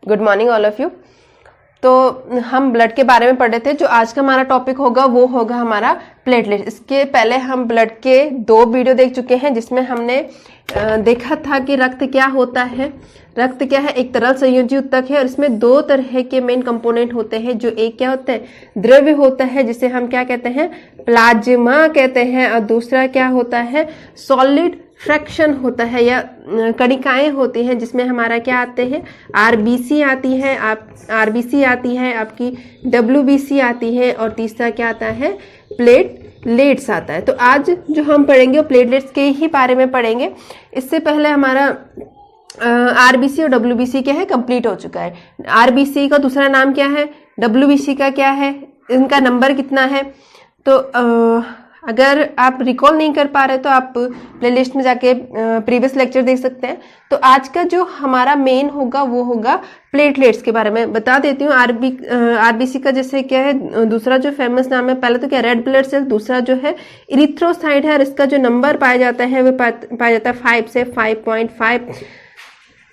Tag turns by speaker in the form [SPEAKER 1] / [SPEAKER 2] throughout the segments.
[SPEAKER 1] Good morning all of you. तो हम blood के बारे में पढ़ रहे थे। जो आज का हमारा टॉपिक होगा वो होगा हमारा प्लेटलेट। इसके पहले हम ब्लड के 2 वीडियो देख चुके हैं जिसमें हमने देखा था कि रक्त क्या होता है। रक्त क्या है, एक तरल संयोजी ऊतक है और इसमें 2 तरह के मेन कंपोनेंट होते हैं। जो एक क्या होता है, द्रव्य होता है जिसे हम क्या कहते हैं, प्लाज्मा कहते हैं, और दूसरा क्या होता है, सॉलिड फ्रैक्शन होता है या कणिकाएं होती हैं जिसमें हमारा क्या आते हैं, आरबीसी आती है, आरबीसी आती है, आपकी डब्ल्यूबीसी आती है, और तीसरा क्या आता है, प्लेटलेट्स आता है। तो आज जो हम पढ़ेंगे वो प्लेटलेट्स के ही बारे में पढ़ेंगे। इससे पहले हमारा आरबीसी और डब्ल्यूबीसी क्या है, कंप्लीट हो चुका है। आरबीसी का दूसरा नाम क्या है, डब्ल्यूबीसी का क्या है, इनका नंबर कितना है। तो अगर आप रिकॉल नहीं कर पा रहे तो आप प्लेलिस्ट में जाके प्रीवियस लेक्चर देख सकते हैं। तो आज का जो हमारा मेन होगा वो होगा प्लेटलेट्स के बारे में। बता देती हूँ आरबीसी का जैसे क्या है, दूसरा जो फेमस नाम है, पहले तो क्या, रेड ब्लड सेल, दूसरा जो है इरिथ्रोसाइट है, और इसका जो नंबर पाया जाता है वो पाया जाता है 5 से 5.5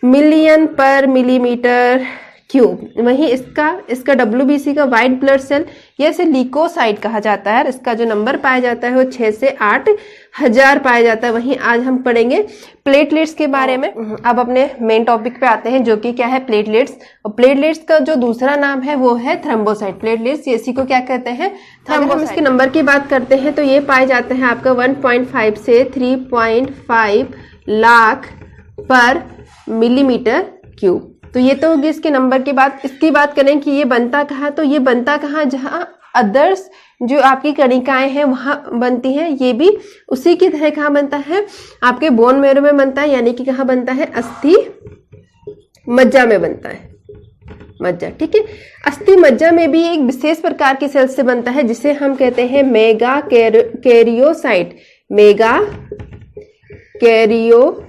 [SPEAKER 1] मिलियन पर मिलीमीटर क्यूब। वहीं इसका डब्ल्यूबीसी का व्हाइट ब्लड सेल, ये इसे ल्यूकोसाइट कहा जाता है, इसका जो नंबर पाया जाता है वो 6 से 8 हजार पाया जाता है। वहीं आज हम पढ़ेंगे प्लेटलेट्स के बारे में। अब अपने मेन टॉपिक पे आते हैं जो कि क्या है, प्लेटलेट्स। और प्लेटलेट्स का जो दूसरा नाम है वो है थ्रोम्बोसाइट। प्लेटलेट्स इसी को क्या कहते हैं, थ्रोम्बोसाइट। हम इसके नंबर की बात करते हैं तो ये पाए जाते हैं आपका 1.5 से 3.5 लाख पर मिलीमीटर क्यूब। तो ये तो होगी इसके नंबर की बात। इसकी बात करें कि ये बनता कहाँ, तो ये बनता कहाँ, जहाँ अदर्स जो आपकी कणिकाएं हैं वहां बनती हैं, ये भी उसी की तरह कहाँ बनता है, आपके बोन मैरो में बनता है, यानी कि कहाँ बनता है, अस्थि मज्जा में बनता है, मज्जा, ठीक है। अस्थि मज्जा में भी एक विशेष प्रकार की सेल से बनता है जिसे हम कहते हैं मेगा कैरियोसाइट। मेगा कैरियोसाइट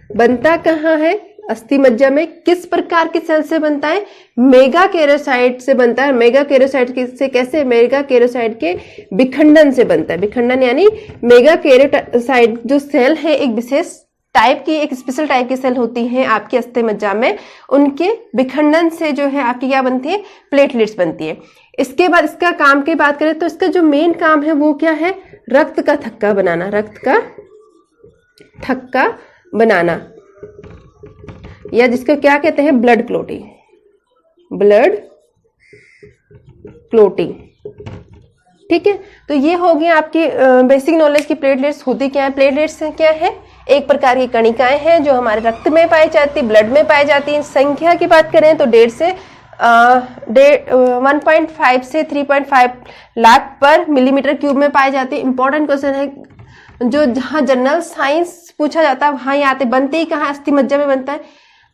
[SPEAKER 1] बनता कहाँ है, अस्थि मज्जा में। किस प्रकार की सेल से बनता है, मेगा कैरियोसाइट से बनता है। मेगा कैरियोसाइट से कैसे, मेगा कैरियोसाइट के विखंडन से बनता है। विखंडन यानी मेगा कैरियोसाइट जो सेल है एक विशेष टाइप की, एक स्पेशल टाइप की सेल होती है आपकी अस्थि मज्जा में, उनके विखंडन से जो है आपकी क्या बनती है, प्लेटलेट्स बनती है। इसके बाद इसका काम की बात करें तो इसका जो मेन काम है वो क्या है, रक्त का थक्का बनाना। रक्त का थक्का बनाना, या जिसको क्या कहते हैं, ब्लड क्लोटिंग। ब्लड क्लोटिंग, ठीक है। तो ये हो गया आपकी बेसिक नॉलेज की प्लेटलेट्स होती क्या है। प्लेटलेट्स क्या है, एक प्रकार की कणिकाएं हैं जो हमारे रक्त में पाई जाती, ब्लड में पाई जाती है। संख्या की बात करें तो 1.5 से 3.5 लाख पर मिलीमीटर क्यूब में पाई जाती है। इंपॉर्टेंट क्वेश्चन है जो जहां जनरल साइंस पूछा जाता है वहां ये आते, बनते ही कहाँ, अस्थि मज्जा में बनता है।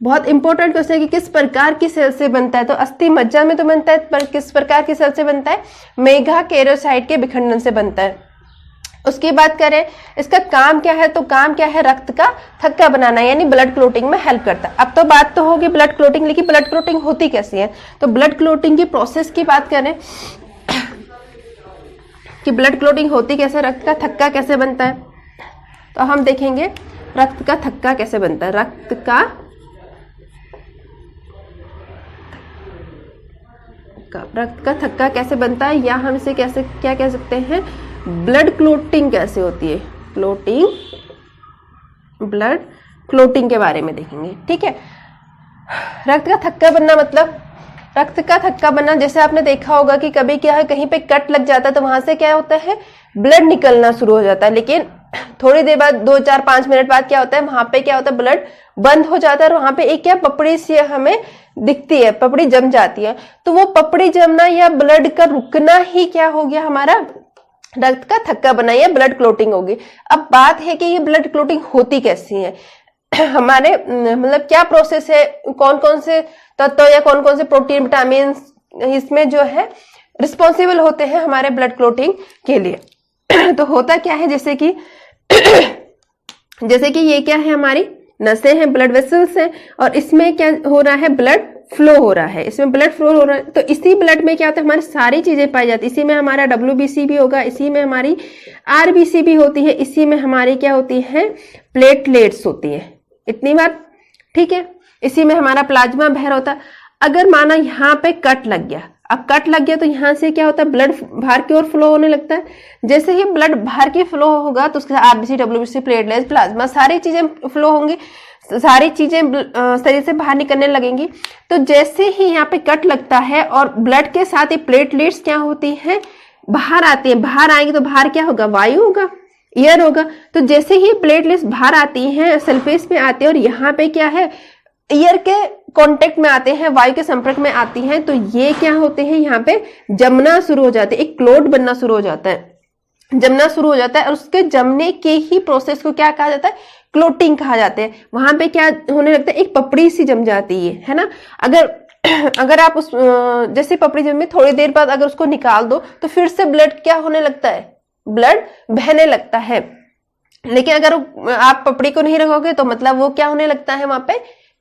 [SPEAKER 1] बहुत इंपॉर्टेंट क्वेश्चन है कि किस प्रकार की सेल से बनता है, तो अस्थि मज्जा में तो बनता है, पर किस प्रकार की सेल से बनता है, मेगा कैरियोसाइट के विखंडन से बनता है। उसकी बात करें इसका काम क्या है, तो काम क्या है, रक्त का थक्का बनाना, यानी ब्लड क्लोटिंग में हेल्प करता है। अब तो बात तो होगी ब्लड क्लोटिंग, लेकिन ब्लड क्लोटिंग होती कैसी है। तो ब्लड क्लोटिंग की प्रोसेस की बात करें कि ब्लड क्लोटिंग होती कैसे, रक्त का थक्का कैसे बनता है, तो हम देखेंगे रक्त का थक्का कैसे बनता है। रक्त का थक्का कैसे बनता है, या हम इसे कैसे क्या कह सकते हैं, ब्लड क्लोटिंग कैसे होती है, ब्लड क्लोटिंग के बारे में देखेंगे, ठीक है। रक्त का थक्का बनना मतलब, रक्त का थक्का बनना जैसे आपने देखा होगा कि कभी क्या है, कहीं पे कट लग जाता है तो वहां से क्या होता है, ब्लड निकलना शुरू हो जाता है, लेकिन थोड़ी देर बाद 2, 4, 5 मिनट बाद क्या होता है, वहां पे क्या होता है, ब्लड बंद हो जाता है और वहां पे एक क्या पपड़ी सी हमें दिखती है, पपड़ी जम जाती है। तो वो पपड़ी जमना या ब्लड का रुकना ही क्या हो गया, हमारा रक्त का थक्का बना या ब्लड क्लोटिंग होगी। अब बात है कि ये ब्लड क्लोटिंग होती कैसी है, हमारे मतलब क्या प्रोसेस है, कौन कौन से तत्व या कौन कौन से प्रोटीन, विटामिन इसमें जो है रिस्पॉन्सिबल होते हैं हमारे ब्लड क्लोटिंग के लिए। तो होता क्या है, जैसे कि ये क्या है, हमारी नसें हैं, ब्लड वेसल्स हैं, और इसमें क्या हो रहा है, ब्लड फ्लो हो रहा है, इसमें ब्लड फ्लो हो रहा है। तो इसी ब्लड में क्या होता है, हमारी सारी चीजें पाई जाती है। इसी में हमारा डब्ल्यूबीसी भी होगा, इसी में हमारी आरबीसी भी होती है, इसी में हमारी क्या होती है, प्लेटलेट्स होती है। इतनी बात ठीक है, इसी में हमारा प्लाज्मा बह रहा होता है। अगर माना यहाँ पे कट लग गया, अब कट लग गया तो यहाँ से क्या होता है, ब्लड बाहर की ओर फ्लो होने लगता है। जैसे ही ब्लड बाहर की फ्लो होगा तो उसके साथ आरबीसी, डब्ल्यूबीसी, प्लेटलेट्स, प्लाज्मा सारी चीजें फ्लो होंगी, सारी चीजें शरीर से बाहर निकलने लगेंगी। तो जैसे ही यहाँ पे कट लगता है और ब्लड के साथ ही प्लेटलेट्स क्या होती हैं, बाहर आती है। बाहर आएंगे तो बाहर क्या होगा, वायु होगा, एयर होगा। तो जैसे ही प्लेटलेट्स बाहर आती हैं, सरफेस पे आते हैं और यहाँ पे क्या है, एयर के कांटेक्ट में आते हैं, वायु के संपर्क में आती हैं, तो ये क्या होते हैं, यहाँ पे जमना शुरू हो जाते हैं, एक क्लोट बनना शुरू हो जाता है, जमना शुरू हो जाता है। और उसके जमने के ही प्रोसेस को क्या कहा जाता है, क्लोटिंग कहा जाता है। वहां पे क्या होने लगता है, एक पपड़ी सी जम जाती है ना। अगर आप उस जैसे पपड़ी जमी, थोड़ी देर बाद अगर उसको निकाल दो तो फिर से ब्लड क्या होने लगता है, ब्लड बहने लगता है। लेकिन अगर आप पपड़ी को नहीं रखोगे तो मतलब वो क्या होने लगता है, वहां पे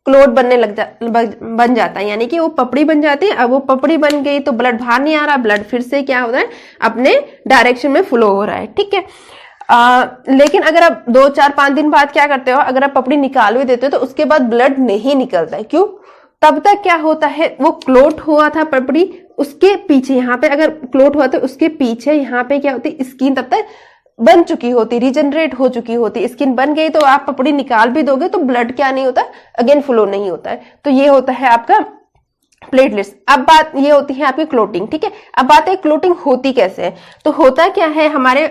[SPEAKER 1] क्लोट बन जाता है, यानी कि वो पपड़ी बन जाती है। अब वो पपड़ी बन गई तो ब्लड बाहर नहीं आ रहा, ब्लड फिर से क्या हो रहा है, अपने डायरेक्शन में फ्लो हो रहा है, ठीक है। लेकिन अगर आप 2, 4, 5 दिन बाद क्या करते हो, अगर आप पपड़ी निकाल भी देते हो तो उसके बाद ब्लड नहीं निकलता है। क्यों? तब तक क्या होता है, वो क्लोट हुआ था पपड़ी, उसके पीछे यहाँ पे अगर क्लोट हुआ तो उसके पीछे यहाँ पे क्या होती, स्किन तब तक बन चुकी होती, रिजनरेट हो चुकी होती। स्किन बन गई तो आप पपड़ी निकाल भी दोगे तो ब्लड क्या नहीं होता, अगेन फ्लो नहीं होता है। तो ये होता है आपका प्लेटलेट्स। अब बात ये होती है आपकी क्लोटिंग, ठीक है। अब बात है क्लोटिंग होती कैसे है। तो होता क्या है, हमारे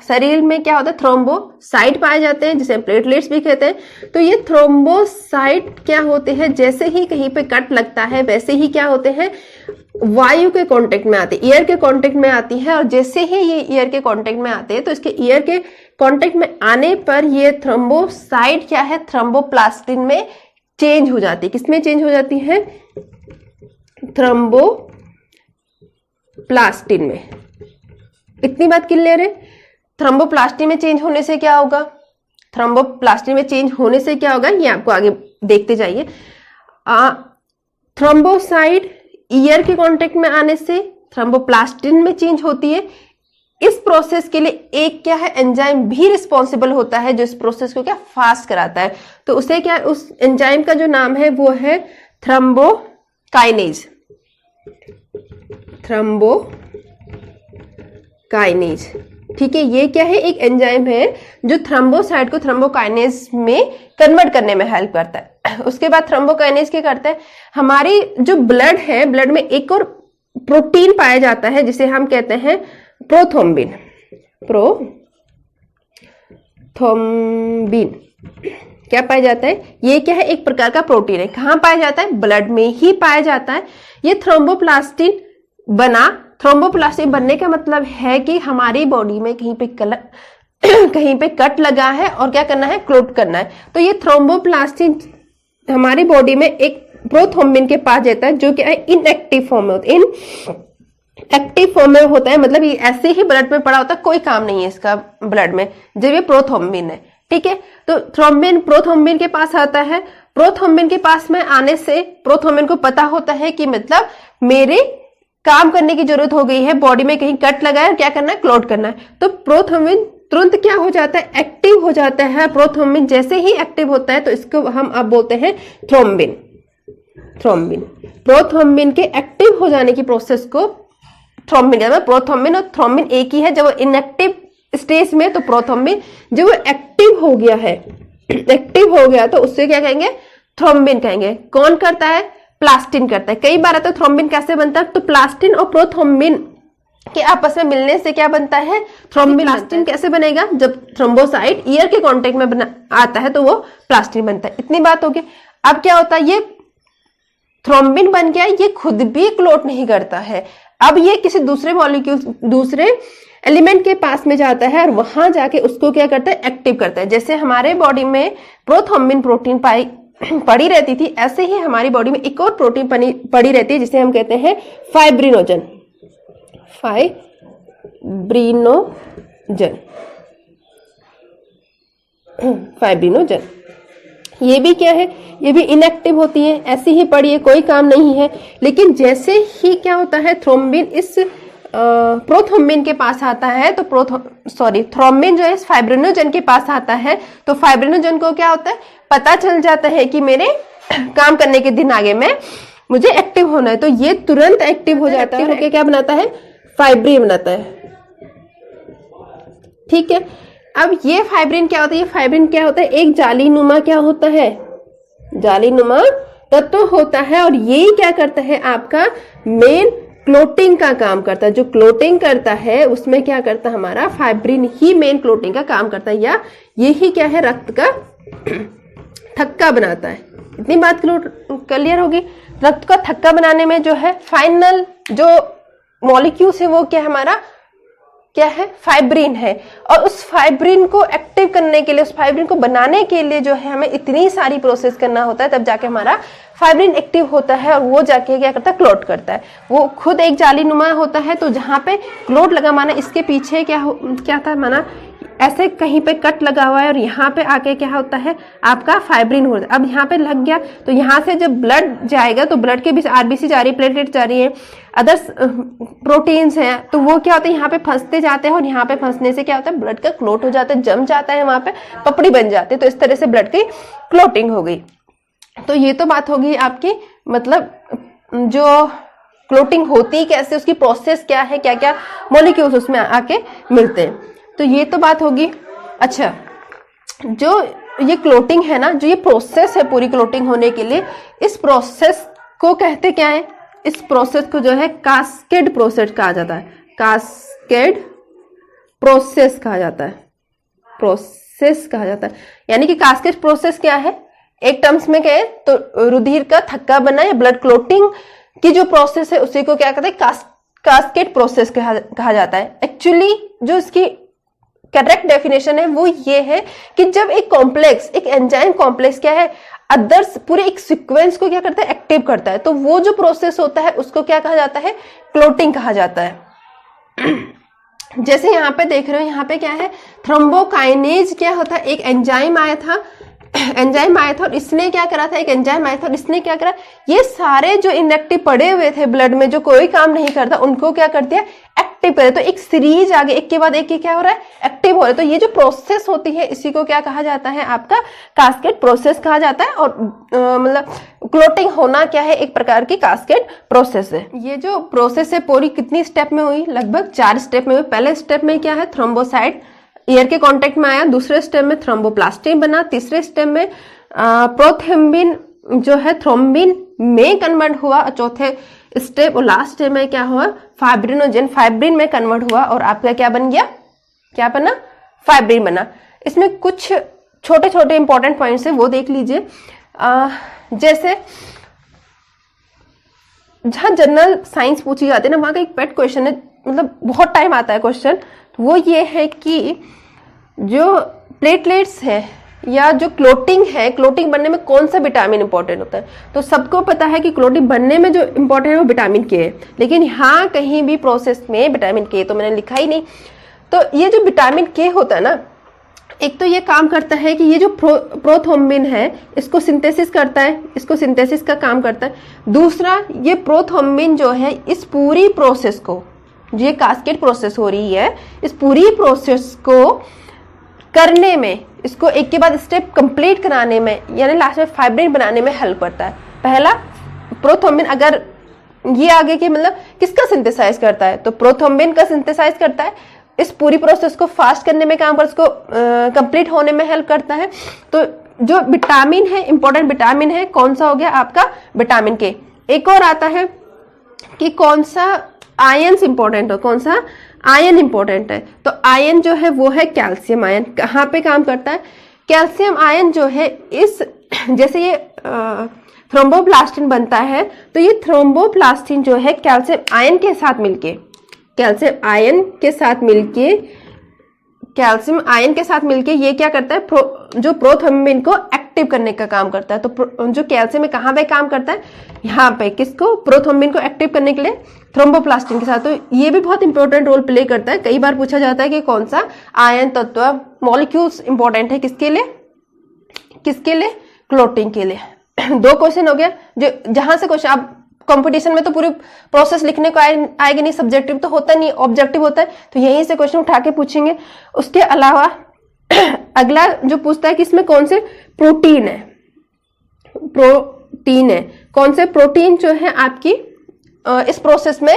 [SPEAKER 1] शरीर में क्या होता है, थ्रोम्बोसाइट पाए जाते हैं, जिसे प्लेटलेट्स भी कहते हैं। तो ये थ्रोम्बोसाइट क्या होते हैं, जैसे ही कहीं पे कट लगता है वैसे ही क्या होते हैं, वायु के कांटेक्ट में आते हैं, एयर के कांटेक्ट में आती है। और जैसे ही ये एयर के कांटेक्ट में आते हैं तो इसके एयर के कांटेक्ट में आने पर ये थ्रोम्बोसाइट क्या है, थ्रोम्बोप्लास्टिन में चेंज हो जाती है। किसमें चेंज हो जाती है, थ्रोम्बोप्लास्टिन में। इतनी बात क्लियर है। थ्रोम्बोप्लास्टिन में चेंज होने से क्या होगा, थ्रोम्बोप्लास्टिन में चेंज होने से क्या होगा, ये आपको आगे देखते जाइए। थ्रोम्बोसाइट ईयर के कांटेक्ट में आने से थ्रोम्बोप्लास्टिन में चेंज होती है। इस प्रोसेस के लिए एक क्या है, एंजाइम भी रिस्पॉन्सिबल होता है, जो इस प्रोसेस को क्या फास्ट कराता है। तो उसे क्या, उस एंजाइम का जो नाम है वो है थ्रोम्बोकाइनेज। थ्रोम्बोकाइनेज, ठीक है। ये क्या है, एक एंजाइम है जो थ्रोम्बोसाइट को थ्रोम्बोकाइनेज में कन्वर्ट करने में हेल्प करता है। उसके बाद थ्रोम्बोकाइनेज क्या करता है, हमारी जो ब्लड है, ब्लड में एक और प्रोटीन पाया जाता है जिसे हम कहते हैं प्रोथ्रोम्बिन। प्रोथ्रोम्बिन क्या पाया जाता है, ये क्या है, एक प्रकार का प्रोटीन है। कहाँ पाया जाता है, ब्लड में ही पाया जाता है। ये थ्रोम्बोप्लास्टिन थ्रोम्बोप्लास्टिन बनने का मतलब है कि हमारी बॉडी में कहीं पे कट लगा है और क्या करना है, क्लोट करना है। तो ये थ्रोम्बोप्लास्टिन हमारी बॉडी में एक प्रोथ्रोम्बिन के पास जाता है, जो कि इनएक्टिव फॉर्म में होता है। एक्टिव फॉर्म में होता है, मतलब ये ऐसे ही ब्लड में पड़ा होता है, कोई काम नहीं है इसका ब्लड में, जब ये प्रोथ्रोम्बिन है, ठीक है। तो प्रोथ्रोम्बिन के पास आता है। प्रोथ्रोम्बिन के पास में आने से प्रोथ्रोम्बिन को पता होता है कि मतलब मेरे काम करने की जरूरत हो गई है, बॉडी में कहीं कट लगा है, क्या करना है, क्लोट करना है। तो प्रोथ्रोम्बिन तुरंत क्या हो जाता है, एक्टिव हो जाता है। प्रोथ्रोम्बिन जैसे ही एक्टिव होता है तो इसको हम अब बोलते हैं थ्रोम्बिन। प्रोथ्रोम्बिन के एक्टिव हो जाने की प्रोसेस को थ्रोम्बिन कहते हैं। प्रोथ्रोम्बिन और थ्रोम्बिन एक ही है। जब वो इनएक्टिव स्टेज में तो प्रोथ्रोम्बिन, जब वो एक्टिव हो गया है, एक्टिव हो गया तो उससे क्या कहेंगे, थ्रोम्बिन कहेंगे। कौन करता है, प्लास्टिन करता है। कई बार तो थ्रोम्बिन कैसे बनता है, तो प्लास्टिन और प्रोथ्रोम्बिन के आपस में मिलने से क्या बनता है, थ्रोम्बिन। प्लास्टिन कैसे बनेगा, जब थ्रोम्बोसाइट ईयर के कांटेक्ट में आता है तो वो प्लास्टिन बनता है। इतनी बात होगी। अब क्या होता है, ये थ्रोम्बिन बन गया, ये खुद भी क्लोट नहीं करता है। अब ये किसी दूसरे मॉलिक्यूल, दूसरे एलिमेंट के पास में जाता है और वहां जाके उसको क्या करता है, एक्टिव करता है। जैसे हमारे बॉडी में प्रोथ्रोम्बिन प्रोटीन पड़ी रहती थी, ऐसे ही हमारी बॉडी में एक और प्रोटीन पड़ी रहती है जिसे हम कहते हैं फाइब्रिनोजन। फाइब्रिनोजन ये भी क्या है, ये भी इनएक्टिव होती है, ऐसी ही पड़ी है, कोई काम नहीं है। लेकिन जैसे ही क्या होता है, थ्रोम्बिन इस प्रोथ्रोम्बिन के पास आता है, तो थ्रोम्बिन जो है फाइब्रिनोजन के पास आता है। तो फाइब्रिनोजन को क्या होता है, पता चल जाता है कि मेरे काम करने के दिन आगे में मुझे एक्टिव होना है, तो ये तुरंत एक्टिव हो जाता है। होके क्या बनाता है, फाइब्रिन बनाता है। ठीक है, अब ये फाइब्रिन क्या होता है, ये फाइब्रिन क्या होता है, एक जालीनुमा क्या होता है, जालीनुमा तत्व होता है, और ये क्या करता है, आपका मेन क्लोटिंग का काम करता है। जो क्लोटिंग करता है उसमें क्या करता है, हमारा फाइब्रिन ही मेन क्लोटिंग का काम करता है, या यही क्या है, रक्त का थक्का बनाता है। इतनी बात क्लियर होगी। रक्त का थक्का बनाने में जो है फाइनल जो मॉलिक्यूल्स है वो क्या है, हमारा क्या है, फाइब्रिन है। और उस फाइब्रिन को एक्टिव करने के लिए, उस फाइब्रिन को बनाने के लिए जो है हमें इतनी सारी प्रोसेस करना होता है, तब जाके हमारा फाइब्रिन एक्टिव होता है, और वो जाके क्या करता है, क्लोट करता है। वो खुद एक जालीनुमा होता है, तो जहां पे क्लोट लगा, माना इसके पीछे क्या था, माना ऐसे कहीं पे कट लगा हुआ है, और यहाँ पे आके क्या होता है, आपका फाइब्रिन होता है। अब यहाँ पे लग गया, तो यहाँ से जब ब्लड जाएगा, तो ब्लड के बीच आरबीसी जा रही है, प्लेटलेट जा रही है, अदर्स प्रोटीन्स हैं, तो वो क्या होता है, यहाँ पे फंसते जाते हैं, और यहाँ पे फंसने से क्या होता है, ब्लड का क्लोट हो जाता है, जम जाता है, वहां पे पपड़ी बन जाती है। तो इस तरह से ब्लड की क्लोटिंग हो गई। तो ये तो बात होगी आपकी, मतलब जो क्लोटिंग होती कैसे, उसकी प्रोसेस क्या है, क्या क्या मॉलिक्यूल्स उसमें आके मिलते हैं, तो ये तो बात होगी। अच्छा, जो ये क्लोटिंग है ना, जो ये प्रोसेस है पूरी क्लोटिंग होने के लिए, इस प्रोसेस को कहते क्या है, इस प्रोसेस को जो है कास्केड प्रोसेस कहा जाता है। कास्केड प्रोसेस कहा जाता है, प्रोसेस कहा जाता है। यानी कि कास्केड प्रोसेस क्या है, एक टर्म्स में कहे तो रुधिर का थक्का बना या ब्लड क्लोटिंग की जो प्रोसेस है उसी को क्या कहते हैं, कास्केड प्रोसेस कहा जाता है। एक्चुअली जो इसकी करेक्ट डेफिनेशन है वो ये है कि जब एक कॉम्प्लेक्स, एक एंजाइम कॉम्प्लेक्स क्या है, अदर्स पूरे एक सीक्वेंस को क्या करता है, एक्टिव करता है, तो वो जो प्रोसेस होता है उसको क्या कहा जाता है, क्लोटिंग कहा जाता है। जैसे यहाँ पे देख रहे हो, यहाँ पे क्या है, थ्रोम्बोकाइनेज क्या होता है, एक एंजाइम आया था, और इसने क्या करा था, एक एंजाइम आया था और इसने क्या करा, ये सारे जो इनएक्टिव पड़े हुए थे ब्लड में, जो कोई काम नहीं करता, उनको क्या कर दिया, एक्टिव कर दिया। तो एक सीरीज आगे एक के बाद एक क्या हो रहा है, एक्टिव हो रहा है। तो ये जो प्रोसेस होती है इसी को क्या कहा जाता है, आपका कास्केड प्रोसेस कहा जाता है। और मतलब क्लोटिंग होना क्या है, एक प्रकार की कास्केड प्रोसेस है। ये जो प्रोसेस है पूरी कितनी स्टेप में हुई, लगभग 4 स्टेप में हुई। पहले स्टेप में क्या है, थ्रोम्बोसाइट एयर के कांटेक्ट में आया, दूसरे स्टेप में थ्रोम्बोप्लास्टिन बना, तीसरे स्टेप में प्रोथ्रोम्बिन जो है थ्रोम्बिन में कन्वर्ट हुआ, चौथे स्टेप और लास्ट स्टेप में क्या हुआ, फाइब्रिनोजन फाइब्रिन में कन्वर्ट हुआ, और आपका क्या बन गया, क्या बना, फाइब्रिन बना। इसमें कुछ छोटे छोटे इंपॉर्टेंट पॉइंट्स है, वो देख लीजिए। जैसे जहां जनरल साइंस पूछी जाती है ना, वहां का एक पेट क्वेश्चन है, मतलब बहुत टाइम आता है क्वेश्चन, वो ये है कि जो प्लेटलेट्स है या जो क्लोटिंग है, क्लोटिंग बनने में कौन सा विटामिन इंपॉर्टेंट होता है। तो सबको पता है कि क्लोटिंग बनने में जो इंपॉर्टेंट है वो विटामिन के है, लेकिन यहाँ कहीं भी प्रोसेस में विटामिन के तो मैंने लिखा ही नहीं। तो ये जो विटामिन के होता है ना, एक तो ये काम करता है कि ये जो प्रोथ्रोम्बिन है इसको सिंथेसिस करता है, इसको सिंथेसिस का काम करता है। दूसरा, ये प्रोथ्रोम्बिन जो है इस पूरी प्रोसेस को, ये कास्केड प्रोसेस हो रही है, इस पूरी प्रोसेस को करने में, इसको एक के बाद स्टेप कंप्लीट कराने में, यानी लास्ट में फाइब्रिन बनाने में हेल्प करता है। पहला, प्रोथ्रोम्बिन अगर ये आगे की मतलब किसका सिंथेसाइज करता है, तो प्रोथ्रोम्बिन का सिंथेसाइज करता है, इस पूरी प्रोसेस को फास्ट करने में काम कर, उसको कंप्लीट होने में हेल्प करता है। तो जो विटामिन है, इंपॉर्टेंट विटामिन है, कौन सा हो गया आपका, विटामिन के। एक और आता है कि कौन सा आयन्स इंपॉर्टेंट हो, कौन सा आयन इंपॉर्टेंट है, तो आयन जो है वो है कैल्शियम आयन। कहाँ पे काम करता है, कैल्शियम आयन जो है इस, जैसे ये थ्रोम्बोप्लास्टिन बनता है, तो ये थ्रोम्बोप्लास्टिन जो है कैल्शियम आयन के साथ मिलके, कैल्शियम आयन के साथ मिलके ये क्या करता है, जो प्रोथ्रोम्बिन को एक्टिव करने का काम करता है। तो जो कैल्शियम है कहाँ पे काम करता है, यहाँ पे, किसको, प्रोथ्रोम्बिन को एक्टिव करने के लिए थ्रोम्बोप्लास्टिन के साथ। तो ये भी बहुत इंपॉर्टेंट रोल प्ले करता है। कई बार पूछा जाता है कि कौन सा आयन तत्व, मॉलिक्यूल्स इंपॉर्टेंट है किसके लिए, क्लोटिंग के लिए। 2 क्वेश्चन हो गया, जो जहां से क्वेश्चन, आप कंपटीशन में तो पूरी प्रोसेस लिखने को आएगी नहीं, सब्जेक्टिव तो होता नहीं, ऑब्जेक्टिव होता है, तो यहीं से क्वेश्चन उठा के पूछेंगे। उसके अलावा अगला जो पूछता है कि इसमें कौन से प्रोटीन है, कौन से प्रोटीन जो है आपकी इस प्रोसेस में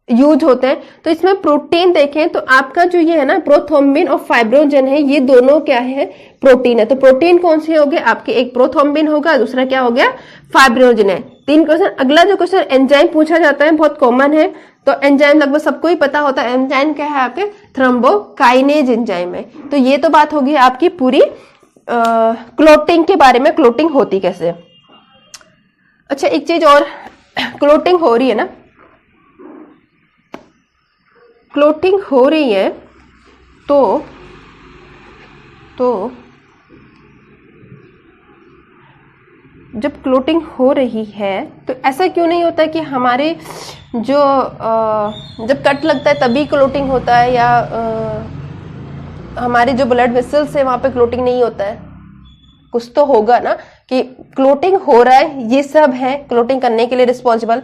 [SPEAKER 1] यूज होते हैं। तो इसमें प्रोटीन देखें तो आपका जो ये है ना प्रोथ्रोम्बिन और फाइब्रिनोजन है, ये दोनों क्या है, प्रोटीन है। तो प्रोटीन कौन से हो गए आपके, एक प्रोथ्रोम्बिन होगा, दूसरा क्या हो गया, फाइब्रिनोजन है। 3 क्वेश्चन। अगला जो क्वेश्चन एंजाइम पूछा जाता है, बहुत कॉमन है, तो एंजाइम लगभग सबको ही पता होता है। एंजाइम क्या है आपके, थ्रोम्बोकाइनेज एंजाइम है। तो ये तो बात होगी आपकी पूरी क्लोटिंग के बारे में, क्लोटिंग होती कैसे। अच्छा एक चीज और, क्लोटिंग हो रही है ना, क्लोटिंग हो रही है तो जब क्लोटिंग हो रही है तो ऐसा क्यों नहीं होता कि हमारे जो जब कट लगता है तभी क्लोटिंग होता है, या हमारे जो ब्लड वेसल्स है वहां पे क्लोटिंग नहीं होता है। कुछ तो होगा ना कि क्लोटिंग हो रहा है, ये सब है क्लोटिंग करने के लिए रिस्पॉन्सिबल,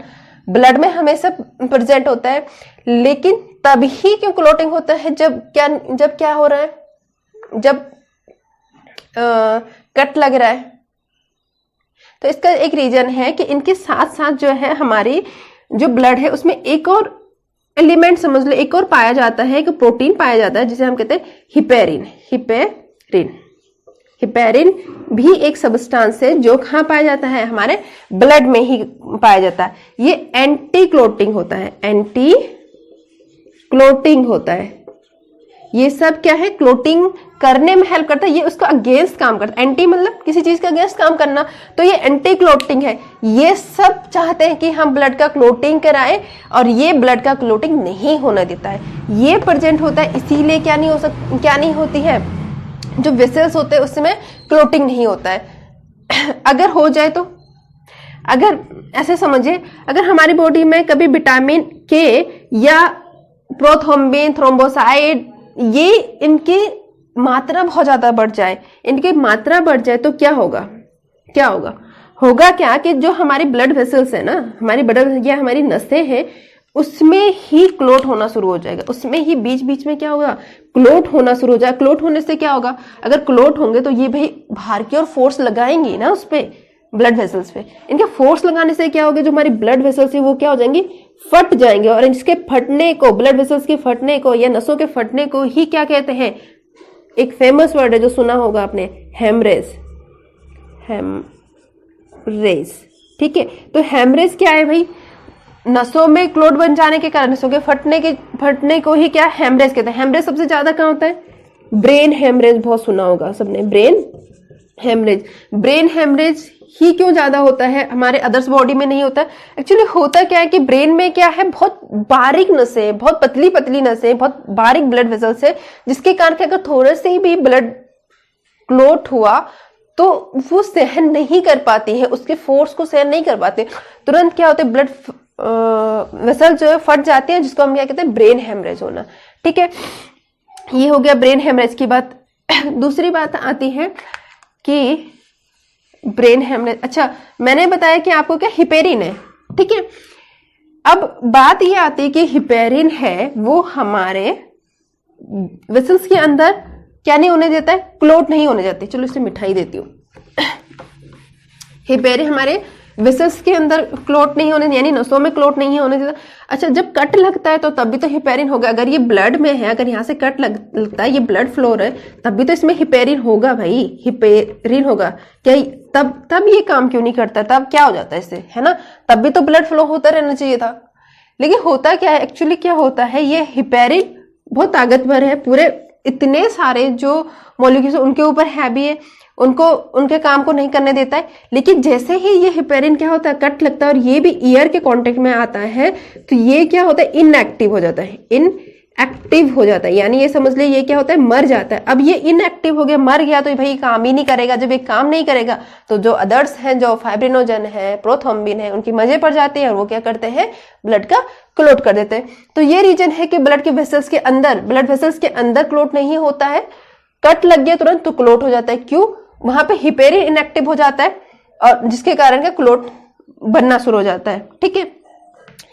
[SPEAKER 1] ब्लड में हमेशा प्रेजेंट होता है, लेकिन तभी क्यों क्लोटिंग होता है, जब क्या हो रहा है, जब कट लग रहा है। तो इसका एक रीजन है कि इनके साथ साथ जो है हमारी जो ब्लड है उसमें एक और एलिमेंट समझ लो, एक और पाया जाता है, एक प्रोटीन पाया जाता है जिसे हम कहते हैं हिपेरिन। हिपेरिन भी एक सब्सटेंस है जो कहाँ पाया जाता है, हमारे ब्लड में ही पाया जाता है। ये एंटी क्लोटिंग होता है, एंटी क्लोटिंग होता है। ये सब क्या है, क्लोटिंग करने में हेल्प करता है, ये उसका अगेंस्ट काम करता है। एंटी मतलब किसी चीज का अगेंस्ट काम करना, तो ये एंटी क्लोटिंग है। ये सब चाहते हैं कि हम ब्लड का क्लोटिंग कराएं, और ये ब्लड का क्लोटिंग नहीं होने देता है, ये प्रेजेंट होता है। इसीलिए क्या नहीं होती है, जो वेसल्स होते हैं उसमें क्लोटिंग नहीं होता है। अगर हो जाए तो, अगर ऐसे समझिए, अगर हमारी बॉडी में कभी विटामिन के या प्रोथ्रोम्बिन, थ्रोम्बोसाइड, ये इनकी मात्रा बहुत ज्यादा बढ़ जाए, इनकी मात्रा बढ़ जाए तो क्या होगा, होगा क्या कि जो हमारी ब्लड वेसल्स है ना, हमारी ब्लड या हमारी नसें हैं, उसमें ही क्लोट होना शुरू हो जाएगा, उसमें ही बीच बीच में क्या होगा, क्लोट होना शुरू हो जाएगा। क्लोट होने से क्या होगा, अगर क्लोट होंगे तो ये भाई बाहर की ओर फोर्स लगाएंगी ना उस पे, ब्लड वेसल्स पे। इनके फोर्स लगाने से क्या होगा, जो हमारी ब्लड वेसल्स है वो क्या हो जाएंगी, फट जाएंगे। और इसके फटने को, ब्लड वेसल्स के फटने को या नसों के फटने को ही क्या कहते हैं, एक फेमस वर्ड है जो सुना होगा आपने, हेमरेज। ठीक है, तो हेमरेज क्या है भाई, नसों में क्लोट बन जाने के कारण, नसों के फटने को ही क्या हेमरेज कहते हैं। हेमरेज सबसे ज्यादा कहाँ होता है, ब्रेन हेमरेज, बहुत सुना होगा सबने, ब्रेन हेमरेज ही क्यों ज्यादा होता है, हमारे अदर्स बॉडी में नहीं होता। एक्चुअली होता क्या है कि ब्रेन में क्या है, बहुत बारीक नसें, बहुत पतली नसें, बहुत बारीक ब्लड वेसल्स है, जिसके कारण अगर थोड़े से ही भी ब्लड क्लोट हुआ तो वो सहन नहीं कर पाती है, उसके फोर्स को सहन नहीं कर पाते, तुरंत क्या होता है, ब्लड वेसल जो है फट जाती है, जिसको हम क्या कहते हैं, ब्रेन हेमरेज होना। ठीक है, ये हो गया ब्रेन हेमरेज की बात। दूसरी बात आती है कि ब्रेन हेमरेज, अच्छा मैंने बताया कि आपको क्या हिपेरिन है, ठीक है। अब बात ये आती है कि हिपेरिन है वो हमारे वेसल्स के अंदर क्या नहीं होने देता है, क्लोट नहीं होने देती। चलो इसे मिठाई देती हूँ। हिपेरिन हमारे वेसल्स के अंदर क्लोट नहीं होने, यानी नसों में क्लोट नहीं होने देता। अच्छा, जब कट लगता है तो तब भी तो हिपेरिन होगा। अगर ये ब्लड में है, अगर यहाँ से कट लगता है, ये ब्लड फ्लो है, तब भी तो इसमें हिपेरिन होगा भाई, हिपेरिन होगा। क्या तब ये काम क्यों नहीं करता, तब क्या हो जाता है इससे, है ना, तब भी तो ब्लड फ्लो होता रहना चाहिए था। लेकिन होता क्या है, एक्चुअली क्या होता है, ये हिपेरिन बहुत ताकतवर है, पूरे इतने सारे जो मॉलिक्यूल्स उनके ऊपर हैवी है, उनको उनके काम को नहीं करने देता है। लेकिन जैसे ही ये हिपेरिन क्या होता है, कट लगता है और ये भी ईयर के कांटेक्ट में आता है, तो ये क्या होता है, इनएक्टिव हो जाता है, इनएक्टिव हो जाता है। यानी ये समझ ले, ये क्या होता है, मर जाता है। अब ये इनएक्टिव हो गया, मर गया, तो भाई काम ही नहीं करेगा। जब ये काम नहीं करेगा तो जो अदर्स हैं, जो फाइब्रिनोजन है, प्रोथ्रोम्बिन है, उनकी मजे पड़ जाती है और वो क्या करते हैं, ब्लड का क्लोट कर देते हैं। तो ये रीजन है कि ब्लड के वेसल्स के अंदर, ब्लड वेसल्स के अंदर क्लोट नहीं होता है। कट लग गया तुरंत तो क्लोट हो जाता है। क्यों, वहां पे हिपेरिन इनएक्टिव हो जाता है और जिसके कारण का क्लोट बनना शुरू हो जाता है। ठीक है,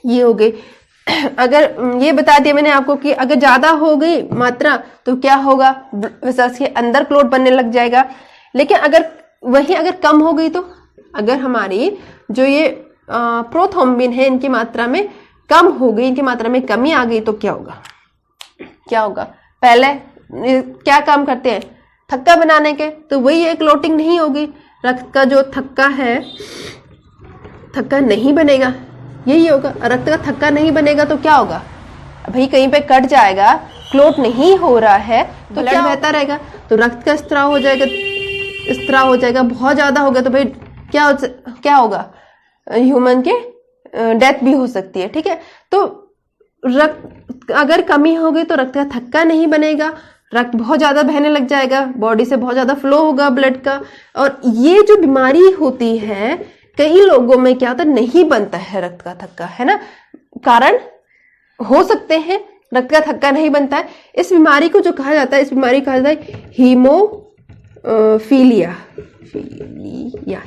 [SPEAKER 1] ये हो गई। अगर ये बता दिया मैंने आपको कि अगर ज्यादा हो गई मात्रा तो क्या होगा, वेसल्स के अंदर क्लॉट बनने लग जाएगा। लेकिन अगर कम हो गई तो, अगर हमारी जो ये प्रोथ्रोम्बिन है इनकी मात्रा में कम हो गई, इनकी मात्रा में कमी आ गई तो क्या होगा? पहले क्या काम करते हैं थक्का बनाने के, तो वही है क्लॉटिंग नहीं होगी। रक्त का जो थक्का है, थक्का नहीं बनेगा, यही होगा। रक्त का थक्का नहीं बनेगा तो क्या होगा भाई, कहीं पे कट जाएगा, क्लॉट नहीं हो रहा है तो ब्लड बहता रहेगा, तो रक्त का स्त्राव हो जाएगा, बहुत ज्यादा होगा तो भाई क्या होगा, ह्यूमन के डेथ भी हो सकती है। ठीक है, तो रक्त अगर कमी हो गई तो रक्त का थक्का नहीं बनेगा, रक्त बहुत ज्यादा बहने लग जाएगा, बॉडी से बहुत ज्यादा फ्लो होगा ब्लड का। और ये जो बीमारी होती है कई लोगों में क्या होता है, नहीं बनता है रक्त का थक्का, है ना। कारण हो सकते हैं, रक्त का थक्का नहीं बनता है। इस बीमारी को जो कहा जाता है, इस बीमारी कहा जाता है हीमोफीलिया।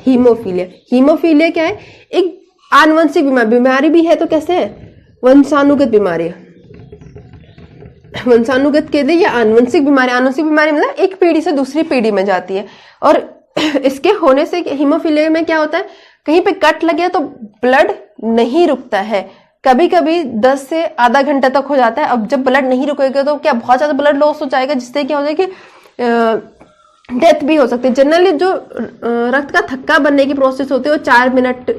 [SPEAKER 1] हीमोफीलिया क्या है, एक आनुवंशिक बीमारी भी है। तो कैसे है, वंशानुगत बीमारी, वंशानुगत के लिए या आनुवंशिक बीमारी मतलब एक पीढ़ी से दूसरी पीढ़ी में जाती है। और इसके होने से हीमोफीलिया में क्या होता है, कहीं पे कट लगे तो ब्लड नहीं रुकता है, कभी कभी 10 से आधा घंटा तक हो जाता है। अब जब ब्लड नहीं रुकेगा तो क्या बहुत ज्यादा ब्लड लॉस हो जाएगा, जिससे क्या हो जाएगा कि डेथ भी हो सकती है। जनरली जो रक्त का थक्का बनने की प्रोसेस होती है वो 4 मिनट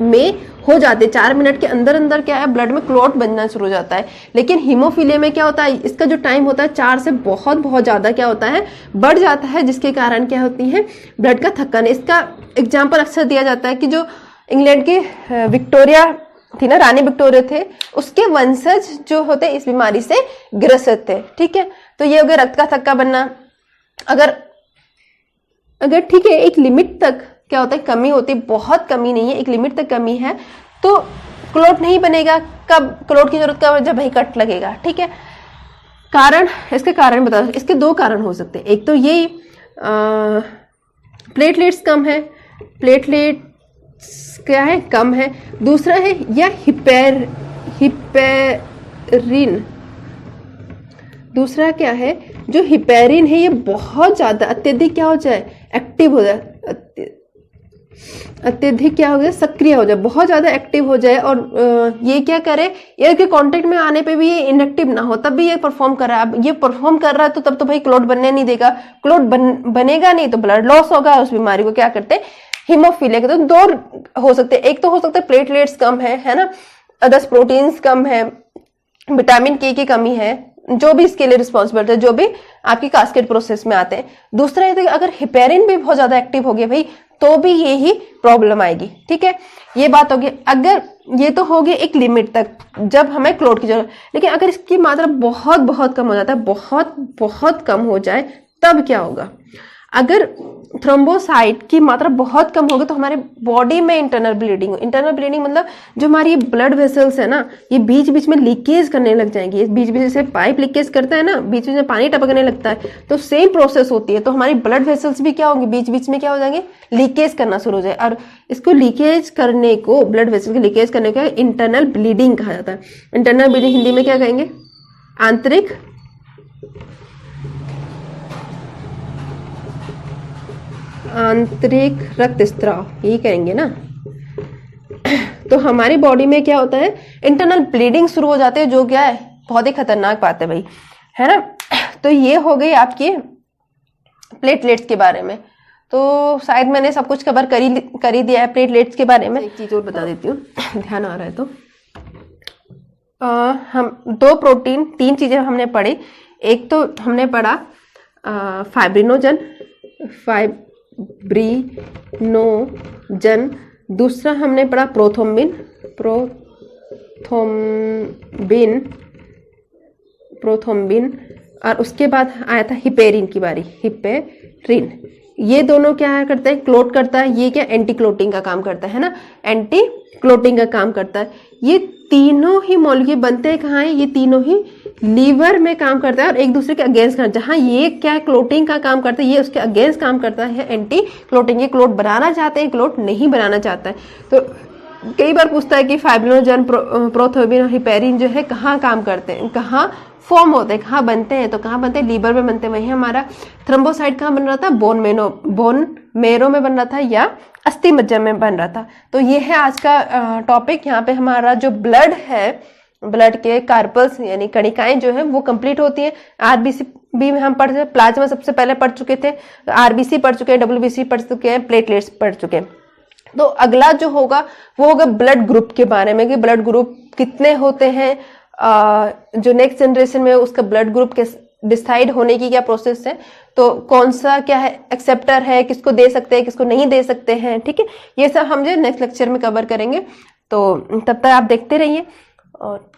[SPEAKER 1] में हो जाते हैं। 4 मिनट के अंदर अंदर क्या है, ब्लड में क्लॉट बनना शुरू हो जाता है। लेकिन हीमोफीलिया में क्या होता है, इसका जो टाइम होता है 4 से बहुत ज्यादा क्या होता है, बढ़ जाता है, जिसके कारण क्या होती है, ब्लड का थक्का नहीं। इसका एग्जाम्पल अक्सर दिया जाता है कि जो इंग्लैंड की विक्टोरिया थी ना, रानी विक्टोरिया थे, उसके वंशज जो होते इस बीमारी से ग्रसित थे। ठीक है, तो ये हो गया रक्त का थक्का बनना। अगर ठीक है, एक लिमिट तक क्या होता है, कमी होती है, बहुत कमी नहीं है, एक लिमिट तक कमी है तो क्लॉट नहीं बनेगा। कब क्लॉट की जरूरत कब, जब भाई कट लगेगा। ठीक है, कारण, इसके कारण बता, इसके 2 कारण हो सकते हैं। एक तो यही प्लेटलेट्स कम है, प्लेटलेट्स क्या है, कम है। दूसरा है या हिपेरिन, दूसरा क्या है, जो हिपेरिन है ये बहुत ज्यादा अत्यधिक क्या हो जाए, एक्टिव हो जाए, अत्यधिक क्या हो जाए, सक्रिय हो जाए, बहुत ज्यादा एक्टिव हो जाए। और ये क्या करे, एयर के कांटेक्ट में आने पे भी ये इनएक्टिव ना हो, तब भी ये परफॉर्म कर रहा है। अब ये परफॉर्म कर रहा है तो तब तो भाई क्लॉट बनने नहीं देगा, क्लॉट बनेगा नहीं तो ब्लड लॉस होगा। उस बीमारी को क्या करते हैं, हीमोफीलिया के। तो 2 हो सकते हैं, एक तो हो सकता है प्लेटलेट्स कम है ना, अदर्स प्रोटीन्स कम है, विटामिन के की कमी है, जो भी इसके लिए रिस्पॉन्सिबल है, जो भी आपकी कास्केड प्रोसेस में आते हैं। दूसरा है तो अगर हिपेरिन भी बहुत ज्यादा एक्टिव हो गया भाई तो भी यही प्रॉब्लम आएगी। ठीक है, ये बात होगी। अगर ये तो हो गया एक लिमिट तक जब हमें क्लॉट की जरूरत, लेकिन अगर इसकी मात्रा बहुत कम हो जाता है, बहुत कम हो जाए, तब क्या होगा, अगर थ्रोम्बोसाइट की मात्रा बहुत कम होगी तो हमारे बॉडी में इंटरनल ब्लीडिंग मतलब जो हमारी ब्लड वेसल्स है ना, ये बीच बीच में लीकेज करने लग जाएंगी। बीच बीच से पाइप लीकेज करता है ना, बीच बीच में पानी टपकने लगता है, तो सेम प्रोसेस होती है। तो हमारी ब्लड वेसल्स भी क्या होंगे, बीच बीच में क्या हो जाएंगे, लीकेज करना शुरू हो जाए। और इसको लीकेज करने को, ब्लड वेसल की लीकेज करने का इंटरनल ब्लीडिंग कहा जाता है। इंटरनल ब्लीडिंग हिंदी में क्या कहेंगे, आंतरिक रक्तस्राव, यही कहेंगे ना। तो हमारी बॉडी में क्या होता है, इंटरनल ब्लीडिंग शुरू हो जाते हैं, जो क्या है, बहुत ही खतरनाक बात है भाई, है ना। तो ये हो गई आपकी प्लेटलेट्स के बारे में। तो शायद मैंने सब कुछ कवर कर ही दिया है प्लेटलेट्स के बारे में। एक चीज और बता देती हूँ, ध्यान आ रहा है तो हम 2 प्रोटीन 3 चीजें हमने पढ़ी। एक तो हमने पढ़ा फाइब्रिनोजन, दूसरा हमने पढ़ा प्रोथ्रोम्बिन, और उसके बाद आया था हिपेरिन की बारी, हिपेरिन। ये दोनों क्या करते हैं, क्लोट करता है। ये क्या, एंटी क्लोटिंग का काम करता है ना, एंटी क्लोटिंग का काम करता है। ये तीनों ही मॉलिक्यूल बनते हैं कहाँ है, ये तीनों ही लीवर में काम करता है और एक दूसरे के अगेंस्ट करता है। जहाँ ये क्या है, क्लोटिंग का काम करता है, ये उसके अगेंस्ट काम करता है, एंटी क्लोटिंग। ये क्लोट बनाना चाहते हैं, क्लोट नहीं बनाना चाहता है। तो कई बार पूछता है कि फाइब्रिनोजन प्रोथ्रोम्बिन और हिपेरिन जो है कहाँ काम करते हैं, कहाँ फॉर्म होते हैं, कहाँ बनते हैं, तो कहाँ बनते हैं, लीवर में बनते हैं। वहीं हमारा थ्रोम्बोसाइट कहाँ बन रहा था, बोन मेरो में बन रहा था या अस्थि मज्जा में बन रहा था। तो ये है आज का टॉपिक। यहाँ पे हमारा जो ब्लड है, ब्लड के कार्पल्स यानी कणिकाएं जो है वो कंप्लीट होती हैं। आरबीसी भी हम पढ़ चुके, प्लाज्मा सबसे पहले पढ़ चुके थे, आरबीसी पढ़ चुके हैं, डब्ल्यूबीसी पढ़ चुके हैं, प्लेटलेट्स पढ़ चुके हैं। तो अगला जो होगा वो होगा ब्लड ग्रुप के बारे में कि ब्लड ग्रुप कितने होते हैं, जो नेक्स्ट जनरेशन में उसका ब्लड ग्रुप के डिसाइड होने की क्या प्रोसेस है, तो कौन सा क्या है एक्सेप्टर है, किसको दे सकते हैं किसको नहीं दे सकते हैं। ठीक है, ये सब हम जो नेक्स्ट लेक्चर में कवर करेंगे। तो तब तक आप देखते रहिए और